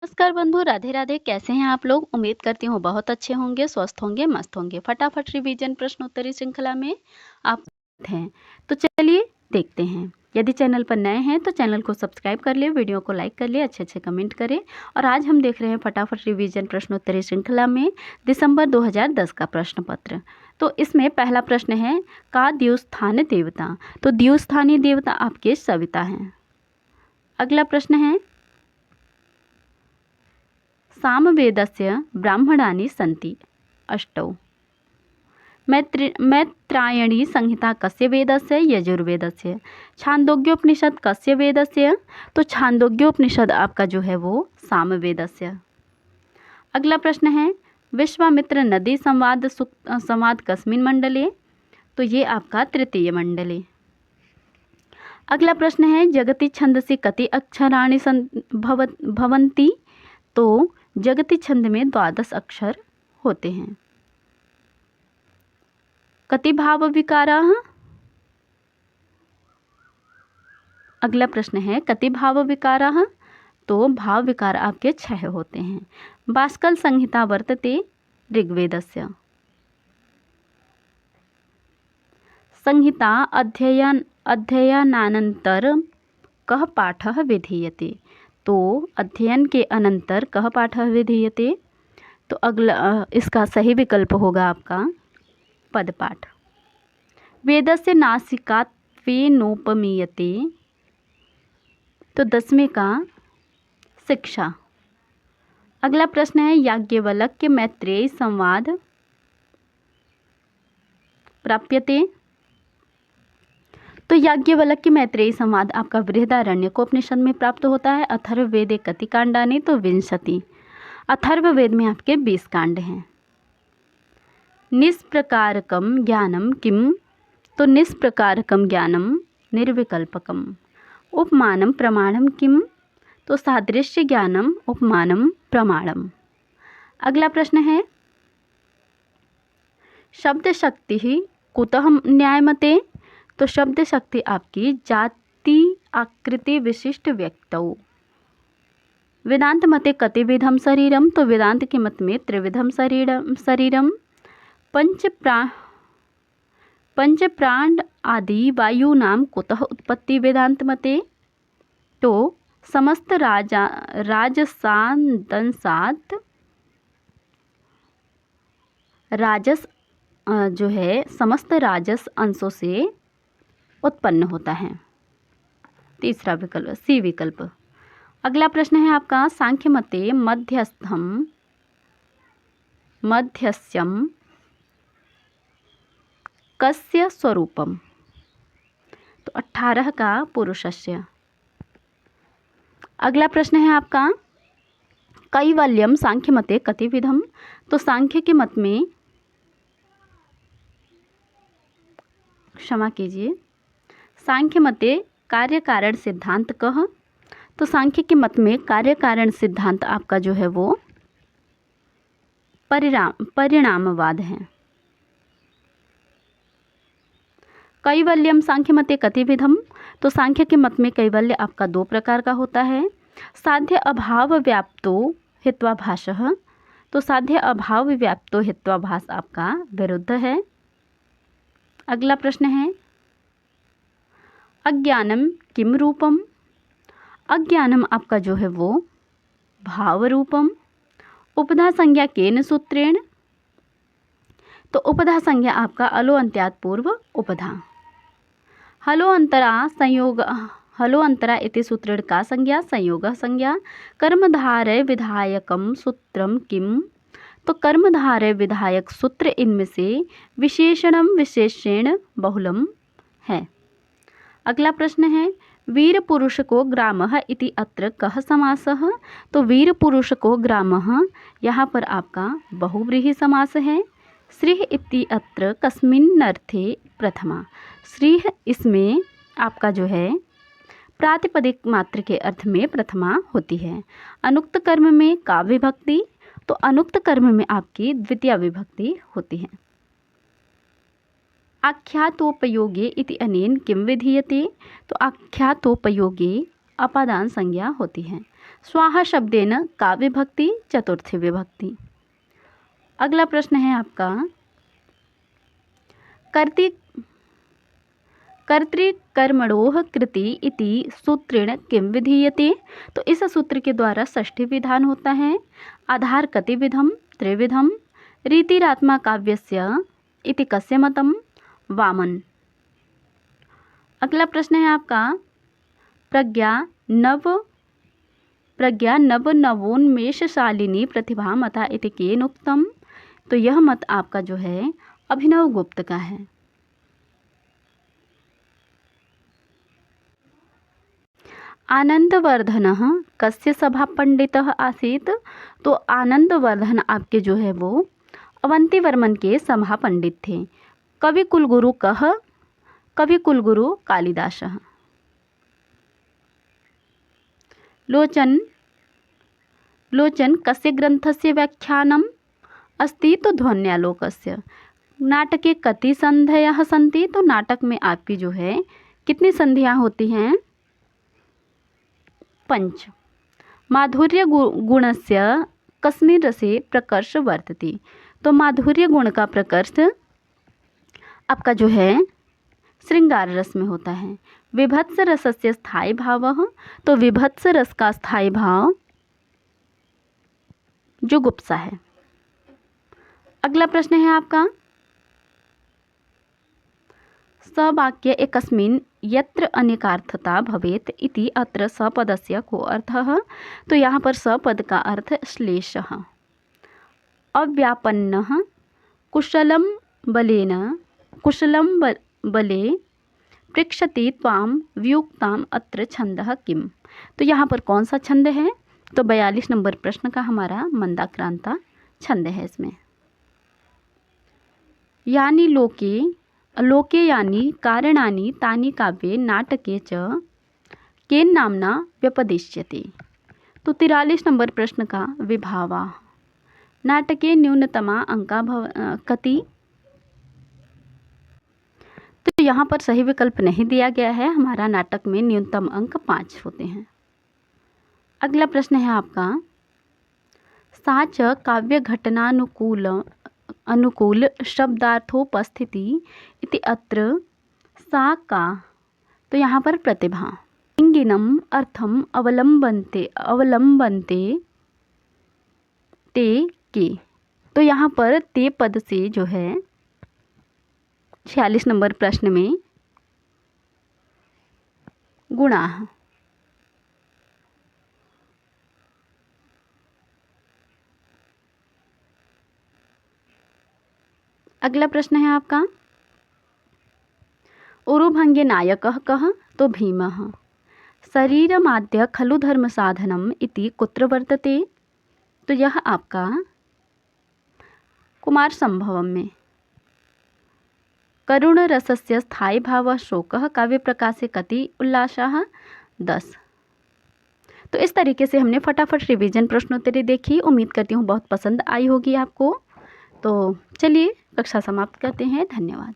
नमस्कार बंधु, राधे राधे। कैसे हैं आप लोग? उम्मीद करती हूँ बहुत अच्छे होंगे, स्वस्थ होंगे, मस्त होंगे। फटाफट रिवीजन प्रश्नोत्तरी श्रृंखला में आप हैं। तो चलिए देखते हैं। यदि चैनल पर नए हैं तो चैनल को सब्सक्राइब कर लिए, वीडियो को लाइक कर लिए, अच्छे कमेंट करें। और आज हम देख रहे हैं फटाफट रिवीजन प्रश्नोत्तरी श्रृंखला में दिसंबर 2010 का प्रश्न पत्र। तो इसमें पहला प्रश्न है का द्युस्थान देवता। तो द्युस्थानी देवता आपके सविता हैं। अगला प्रश्न है सामवेदस्य ब्राह्मणानि सन्ति अष्टौ। मैत्रायणी संहिता कस्य वेदस्य? यजुर्वेदस्य। छांदोग्योपनिषद कस्य वेदस्य? तो छांदोग्योपनिषद आपका जो है वो सामवेदस्य। अगला प्रश्न है विश्वामित्र नदी संवाद कस्मिन् मंडले? तो ये आपका तृतीय मंडले। अगला प्रश्न है जगति छंदसि कति अक्षराणि भवन्ति? तो जगति छंद में 12 अक्षर होते हैं। कति भाव विकाराः? अगला प्रश्न है कति भाव विकाराः? तो भाव विकार आपके 6 होते हैं। बाष्कल संहिता वर्तते ऋग्वेदस्य। संहिता अध्ययनानंतर कः पाठः विधीयते? तो अध्ययन के अनंतर कः पाठः विधीयते? तो अगला इसका सही विकल्प होगा आपका पदपाठ। वेदस्य नासिकात्वेनोपमीयते? तो 10वें का शिक्षा। अगला प्रश्न है याज्ञवल्क्य मैत्रेयी संवाद प्राप्यते? तो याज्ञवल्क्य मैत्रेयी संवाद आपका बृहदारण्यकोपनिषद में प्राप्त होता है। अथर्ववेदे कति कांडानि? तो 20। अथर्ववेद में आपके 20 कांड हैं। निष्प्रकारकम ज्ञानम किम? तो निष्प्रकारकम ज्ञानम निर्विकल्पकम। उपमानम प्रमाणम किम? तो सादृश्य ज्ञानम उपमानम प्रमाणम। अगला प्रश्न है शब्द शक्ति ही कुतः न्यायमते? तो शब्द शक्ति आपकी जाति आकृति विशिष्ट व्यक्तौ। वेदांत मते कतिविधम शरीरम? तो वेदांत के मत में त्रिविधम शरीरम। पंच प्राण आदि वायूनाम कुतः उत्पत्ति वेदांत मते? तो समस्त राजसांदंसात राजस जो है समस्त राजस अंशों से उत्पन्न होता है। तीसरा विकल्प सी विकल्प। अगला प्रश्न है आपका सांख्य मते मध्यस्थ्यम कस्य स्वरूपम? तो 18 का पुरुषस्य। अगला प्रश्न है आपका कैवल्यम सांख्य मते कतिविधम? तो सांख्य के मत में क्षमा कीजिए सांख्य मते कार्य कारण सिद्धांत कह? तो सांख्य के मत में कार्य कारण सिद्धांत आपका जो है वो परिणामवाद है। कैवल्यम सांख्य मते कतिविधम? तो सांख्य के मत में कैवल्य आपका 2 प्रकार का होता है। साध्य अभाव व्याप्तो हित्वाभासः। तो साध्य अभाव व्याप्तो हित्वाभास आपका विरुद्ध है। अगला प्रश्न है अज्ञानम किम रूपम? अज्ञानम आपका जो है वो भाव रूपम। उपधा संज्ञा केन सूत्रेण? तो उपधा संज्ञा आपका अलो अंत्यात् पूर्व उपधा। हलो अंतरा इति सूत्रेण का संज्ञा? संयोग संज्ञा। कर्मधारय विधायकम सूत्रम किम? तो कर्मधारय विधायक सूत्र इनमें से विशेषणम विशेषण बहुलम है। अगला प्रश्न है वीर पुरुष को ग्रामः इति अत्र कः समासः? तो वीर पुरुष को ग्रामः यहाँ पर आपका बहुव्रीहि समास है। श्रीः इति अत्र कस्मिन्नर्थे प्रथमा? श्रीः इसमें आपका जो है प्रातिपदिक मात्र के अर्थ में प्रथमा होती है। अनुक्त कर्म में का विभक्ति? तो अनुक्त कर्म में आपकी द्वितीय विभक्ति होती है। आख्यातोपयोगे इति अनेन किम विधीयते? तो आख्यातोपयोगे अपादान संज्ञा होती है। स्वाहा शब्देन का विभक्ति, चतुर्थी विभक्ति। अगला प्रश्न है आपका कर्तृकर्मणोः कृति इति सूत्रेण किं विधीयते। तो इस सूत्र के द्वारा षष्ठी विधान होता है। आधार कतिविधम, त्रिविधम, रीतिरात्मा काव्यस्य इति कस्य मतम, वामन। अगला प्रश्न है आपका प्रज्ञा नव नवोन्मेषशालिनी प्रतिभा मता इति केन उक्तम। तो यह मत आपका जो है अभिनव गुप्त का है। आनंदवर्धनः कस्य सभापंडितः आसीत्। तो आनंदवर्धन आपके जो है वो अवंतीवर्मन के सभा पंडित थे। कवि कुलगुरु कः, कवि कुलगुरु कालिदासः। लोचन कस्य ग्रंथस्य व्याख्यानम् अस्ति। तो ध्वन्यालोकस्य। नाटके कति संध्याः सन्ति। तो नाटक में आपकी जो है कितनी संधियाँ होती हैं, 5। माधुर्य गुणस्य कस्मिन् रसे प्रकर्ष वर्तते। तो माधुर्य गुण का प्रकर्ष आपका जो है श्रृंगार रस में होता है। विभत्स रसस्य स्थायी भावः। तो विभत्स रस का स्थायी भाव जुगुप्सा है। अगला प्रश्न है आपका सवाक्य एकस्मिन् यत्र अनेकार्थता भवेत् इति अत्र सपदस्य को अर्थः। तो यहाँ पर सपद का अर्थ श्लेषः। अव्यापन्नः कुशलं बले पृक्षति त्वां वियुक्ताम अत्र छंदः किम। तो यहाँ पर कौन सा छंद है। तो 42 नंबर प्रश्न का हमारा मंदाक्रांता छंद है इसमें। यानी लोके यानी कारणानि तानि काव्ये नाटके च केन नामना व्यपदिश्यते। तो 43 नंबर प्रश्न का विभावा। नाटके न्यूनतमा अंका कति। तो यहाँ पर सही विकल्प नहीं दिया गया है। हमारा नाटक में न्यूनतम अंक 5 होते हैं। अगला प्रश्न है आपका सा च काव्य अनुकूल शब्दार्थोपस्थिति इति अत्र सा का। तो यहाँ पर प्रतिभा। इंगिनम अर्थम अवलंबनते ते के। तो यहाँ पर ते पद से जो है 46 नंबर प्रश्न में गुणा। अगला प्रश्न है आपका उरुभंगे नायकः कः। तो भीमः। शरीरमाद्य खलु धर्म साधनम इति कुत्र वर्तते। तो यह आपका कुमार संभवम में। करुण रसस्य स्थायी भावः शोकः काव्य प्रकाशे कति उल्लासः 10। तो इस तरीके से हमने फटाफट रिवीजन प्रश्नोत्तरी देखी। उम्मीद करती हूँ बहुत पसंद आई होगी आपको। तो चलिए कक्षा समाप्त करते हैं। धन्यवाद।